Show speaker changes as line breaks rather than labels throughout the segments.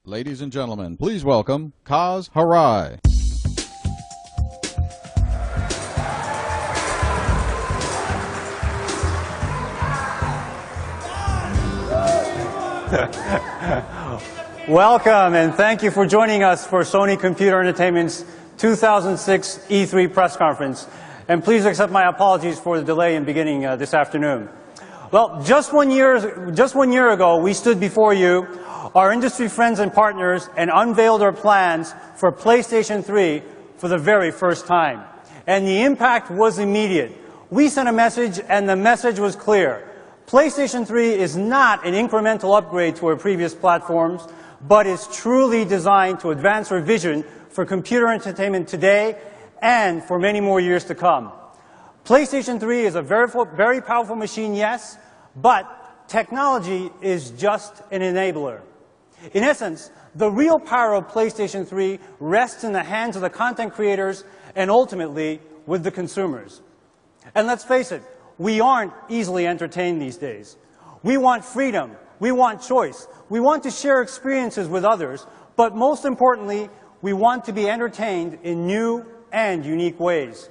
Ladies and gentlemen, please welcome Kaz Harai.
Welcome, and thank you for joining us for Sony Computer Entertainment's 2006 E3 press conference. And please accept my apologies for the delay in beginning this afternoon. Well, just one year ago, we stood before you, our industry friends and partners, and unveiled our plans for PlayStation 3 for the very first time. And the impact was immediate. We sent a message, and the message was clear. PlayStation 3 is not an incremental upgrade to our previous platforms, but is truly designed to advance our vision for computer entertainment today and for many more years to come. PlayStation 3 is a very powerful machine, yes, but technology is just an enabler. In essence, the real power of PlayStation 3 rests in the hands of the content creators and ultimately with the consumers. And let's face it, we aren't easily entertained these days. We want freedom. We want choice. We want to share experiences with others. But most importantly, we want to be entertained in new and unique ways.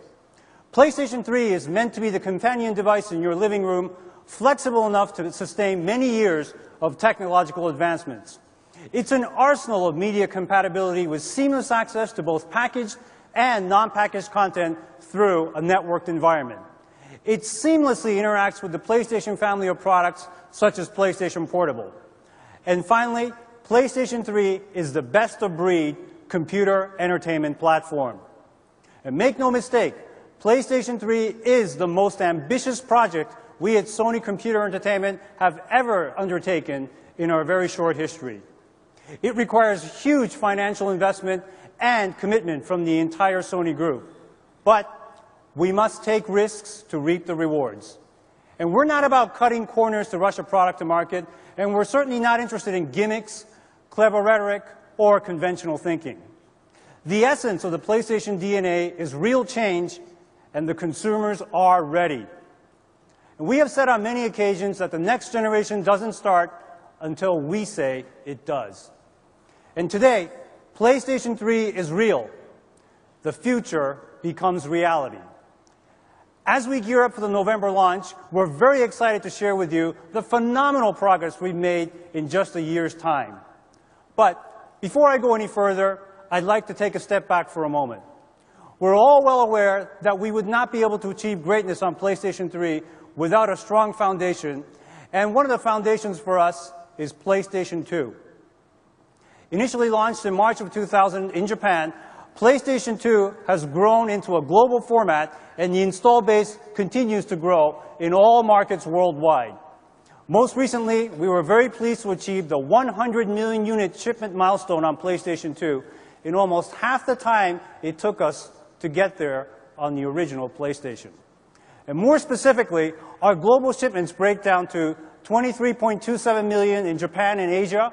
PlayStation 3 is meant to be the companion device in your living room, flexible enough to sustain many years of technological advancements. It's an arsenal of media compatibility with seamless access to both packaged and non-packaged content through a networked environment. It seamlessly interacts with the PlayStation family of products, such as PlayStation Portable. And finally, PlayStation 3 is the best-of-breed computer entertainment platform. And make no mistake, PlayStation 3 is the most ambitious project we at Sony Computer Entertainment have ever undertaken in our very short history. It requires huge financial investment and commitment from the entire Sony group. But we must take risks to reap the rewards. And we're not about cutting corners to rush a product to market, and we're certainly not interested in gimmicks, clever rhetoric, or conventional thinking. The essence of the PlayStation DNA is real change, and the consumers are ready. And we have said on many occasions that the next generation doesn't start until we say it does. And today, PlayStation 3 is real. The future becomes reality. As we gear up for the November launch, we're very excited to share with you the phenomenal progress we've made in just a year's time. But before I go any further, I'd like to take a step back for a moment. We're all well aware that we would not be able to achieve greatness on PlayStation 3 without a strong foundation, and one of the foundations for us is PlayStation 2. Initially launched in March of 2000 in Japan, PlayStation 2 has grown into a global format, and the install base continues to grow in all markets worldwide. Most recently, we were very pleased to achieve the 100 million unit shipment milestone on PlayStation 2 in almost half the time it took us to get there on the original PlayStation. And more specifically, our global shipments break down to 23.27 million in Japan and Asia,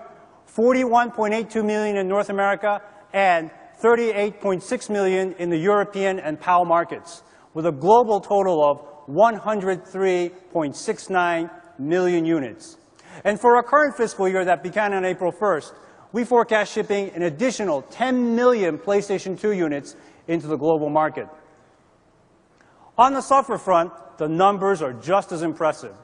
41.82 million in North America, and 38.6 million in the European and PAL markets, with a global total of 103.69 million units. And for our current fiscal year that began on April 1st, we forecast shipping an additional 10 million PlayStation 2 units into the global market. On the software front, the numbers are just as impressive.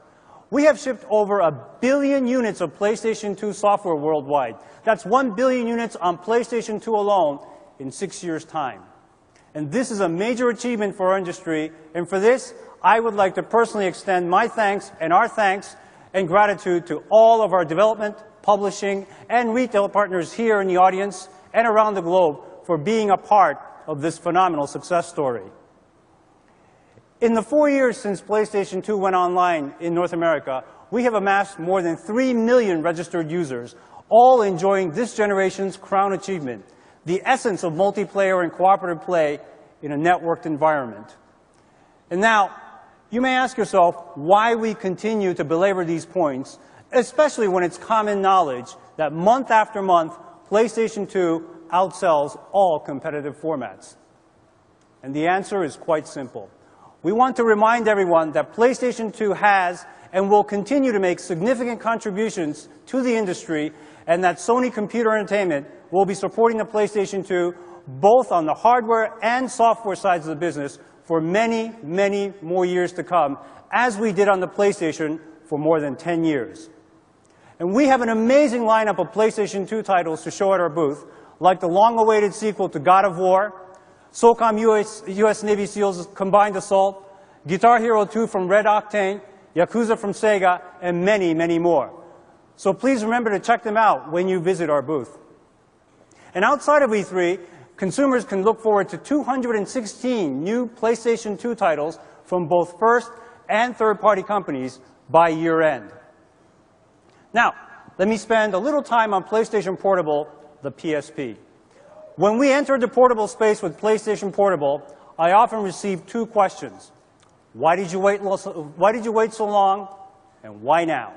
We have shipped over 1 billion units of PlayStation 2 software worldwide. That's 1 billion units on PlayStation 2 alone in 6 years' time. And this is a major achievement for our industry, and for this, I would like to personally extend my thanks and our thanks and gratitude to all of our development, publishing, and retail partners here in the audience and around the globe for being a part of this phenomenal success story. In the 4 years since PlayStation 2 went online in North America, we have amassed more than 3 million registered users, all enjoying this generation's crown achievement, the essence of multiplayer and cooperative play in a networked environment. And now, you may ask yourself why we continue to belabor these points, especially when it's common knowledge that month after month, PlayStation 2 outsells all competitive formats. And the answer is quite simple. We want to remind everyone that PlayStation 2 has and will continue to make significant contributions to the industry, and that Sony Computer Entertainment will be supporting the PlayStation 2 both on the hardware and software sides of the business for many, many more years to come, as we did on the PlayStation for more than 10 years. And we have an amazing lineup of PlayStation 2 titles to show at our booth, like the long-awaited sequel to God of War, SOCOM US Navy SEALs Combined Assault, Guitar Hero 2 from Red Octane, Yakuza from Sega, and many, many more. So please remember to check them out when you visit our booth. And outside of E3, consumers can look forward to 216 new PlayStation 2 titles from both first and third-party companies by year-end. Now, let me spend a little time on PlayStation Portable, the PSP. When we entered the portable space with PlayStation Portable, I often received two questions. Why did you wait so long, and why now?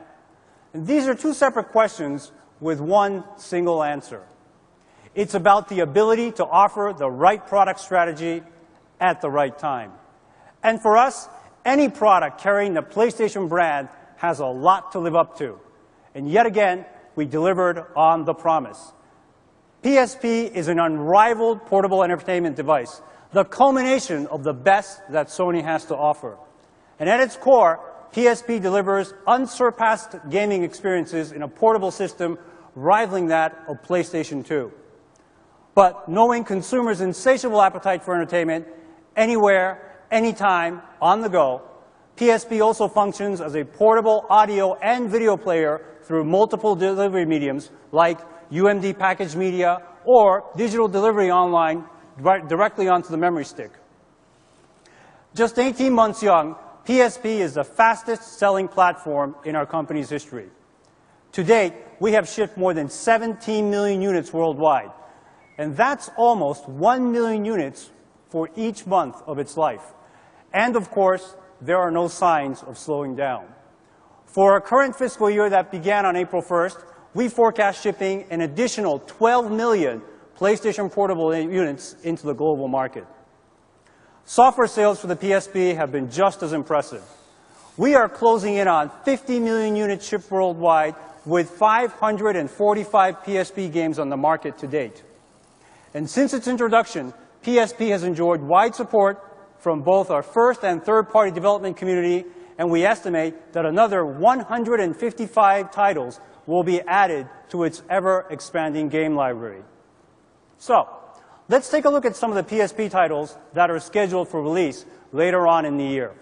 And these are two separate questions with one single answer. It's about the ability to offer the right product strategy at the right time. And for us, any product carrying the PlayStation brand has a lot to live up to. And yet again, we delivered on the promise. PSP is an unrivaled portable entertainment device, the culmination of the best that Sony has to offer. And at its core, PSP delivers unsurpassed gaming experiences in a portable system rivaling that of PlayStation 2. But knowing consumers' insatiable appetite for entertainment, anywhere, anytime, on the go, PSP also functions as a portable audio and video player through multiple delivery mediums like UMD packaged media or digital delivery online directly onto the memory stick. Just 18 months young, PSP is the fastest-selling platform in our company's history. To date, we have shipped more than 17 million units worldwide, and that's almost 1 million units for each month of its life. And of course, there are no signs of slowing down. For our current fiscal year that began on April 1st, we forecast shipping an additional 12 million PlayStation Portable units into the global market. Software sales for the PSP have been just as impressive. We are closing in on 50 million units shipped worldwide with 545 PSP games on the market to date. And since its introduction, PSP has enjoyed wide support from both our first and third-party development community, and we estimate that another 155 titles will be added to its ever-expanding game library. So, let's take a look at some of the PSP titles that are scheduled for release later on in the year.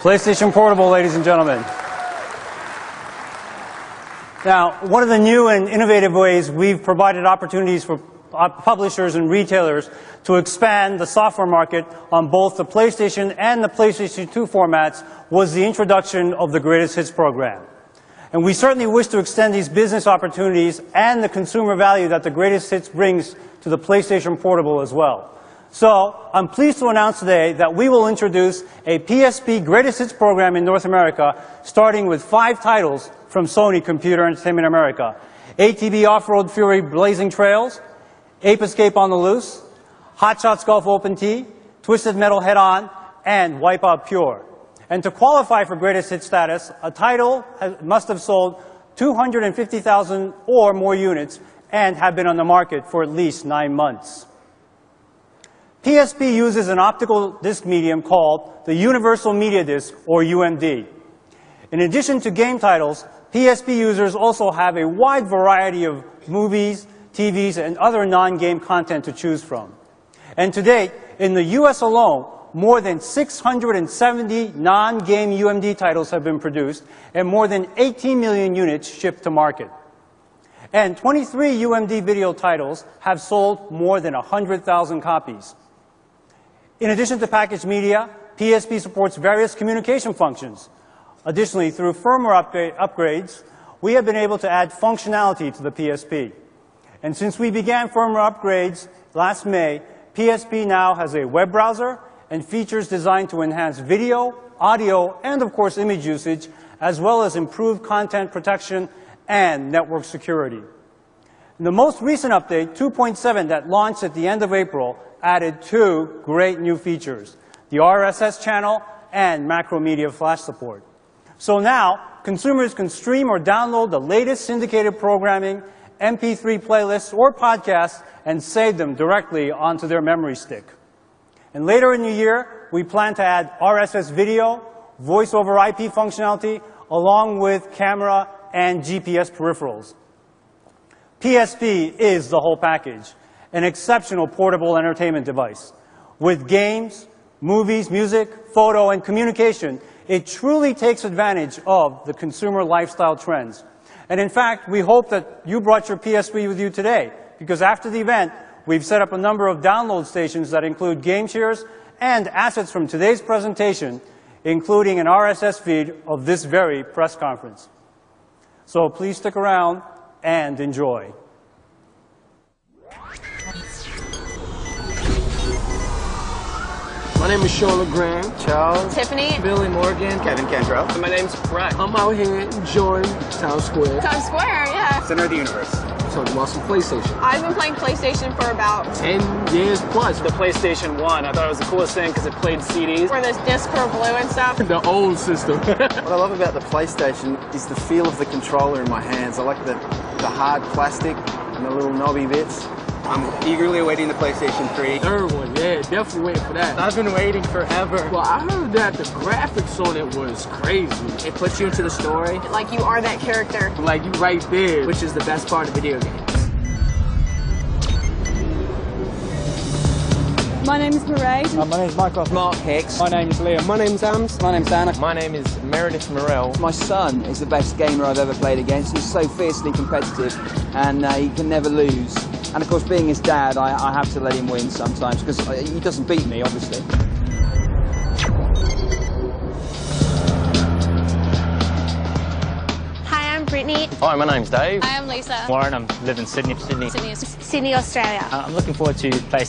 PlayStation Portable, ladies and gentlemen. Now, one of the new and innovative ways we've provided opportunities for publishers and retailers to expand the software market on both the PlayStation and the PlayStation 2 formats was the introduction of the Greatest Hits program. And we certainly wish to extend these business opportunities and the consumer value that the Greatest Hits brings to the PlayStation Portable as well. So, I'm pleased to announce today that we will introduce a PSP Greatest Hits program in North America, starting with 5 titles from Sony Computer Entertainment America. ATV Off-Road Fury Blazing Trails, Ape Escape on the Loose, Hot Shots Golf Open T, Twisted Metal Head-On, and Wipeout Pure. And to qualify for Greatest Hit status, a title must have sold 250,000 or more units and have been on the market for at least 9 months. PSP uses an optical disc medium called the Universal Media Disc, or UMD. In addition to game titles, PSP users also have a wide variety of movies, TVs, and other non-game content to choose from. And to date, in the US alone, more than 670 non-game UMD titles have been produced, and more than 18 million units shipped to market. And 23 UMD video titles have sold more than 100,000 copies. In addition to packaged media, PSP supports various communication functions. Additionally, through firmware upgrades, we have been able to add functionality to the PSP. And since we began firmware upgrades last May, PSP now has a web browser and features designed to enhance video, audio, and of course image usage, as well as improved content protection and network security. And the most recent update, 2.7, that launched at the end of April, added 2 great new features: the RSS channel and Macromedia Flash support. So now, consumers can stream or download the latest syndicated programming, MP3 playlists, or podcasts and save them directly onto their memory stick. And later in the year, we plan to add RSS video, voice over IP functionality, along with camera and GPS peripherals. PSP is the whole package, an exceptional portable entertainment device. With games, movies, music, photo, and communication, it truly takes advantage of the consumer lifestyle trends. And in fact, we hope that you brought your PSP with you today, because after the event, we've set up a number of download stations that include game shares and assets from today's presentation, including an RSS feed of this very press conference. So please stick around and enjoy.
My name is Sean LeGrand.
Charles. Tiffany.
Billy Morgan.
Kevin Cantrell.
My name's Brett.
I'm out here enjoying Times Square.
Times Square, yeah.
Center of the universe.
Talking about some PlayStation.
I've been playing PlayStation for about
10 years plus.
The PlayStation 1, I thought it was the coolest thing because it played CDs.
where those discs were blue and stuff.
The old system.
What I love about the PlayStation is the feel of the controller in my hands. I like the hard plastic and the little knobby bits. I'm eagerly awaiting the PlayStation 3.
Third one, yeah, definitely waiting for that.
I've been waiting forever.
Well, I heard that the graphics on it was crazy.
It puts you into the story.
Like you are that character.
Like you right there.
Which is the best part of video games.
My name is Murray.
My name is Michael.
Mark Hicks.
My name is Liam.
My name's Ams.
My name's Anna.
My name is Meredith Morell.
My son is the best gamer I've ever played against. He's so fiercely competitive and he can never lose. And of course, being his dad, I have to let him win sometimes because he doesn't beat me, obviously.
Hi, I'm Brittany.
Hi, my name's Dave.
Hi, I'm Lisa.
Warren, I live in Sydney.
Sydney, Australia.
I'm looking forward to PlayStation.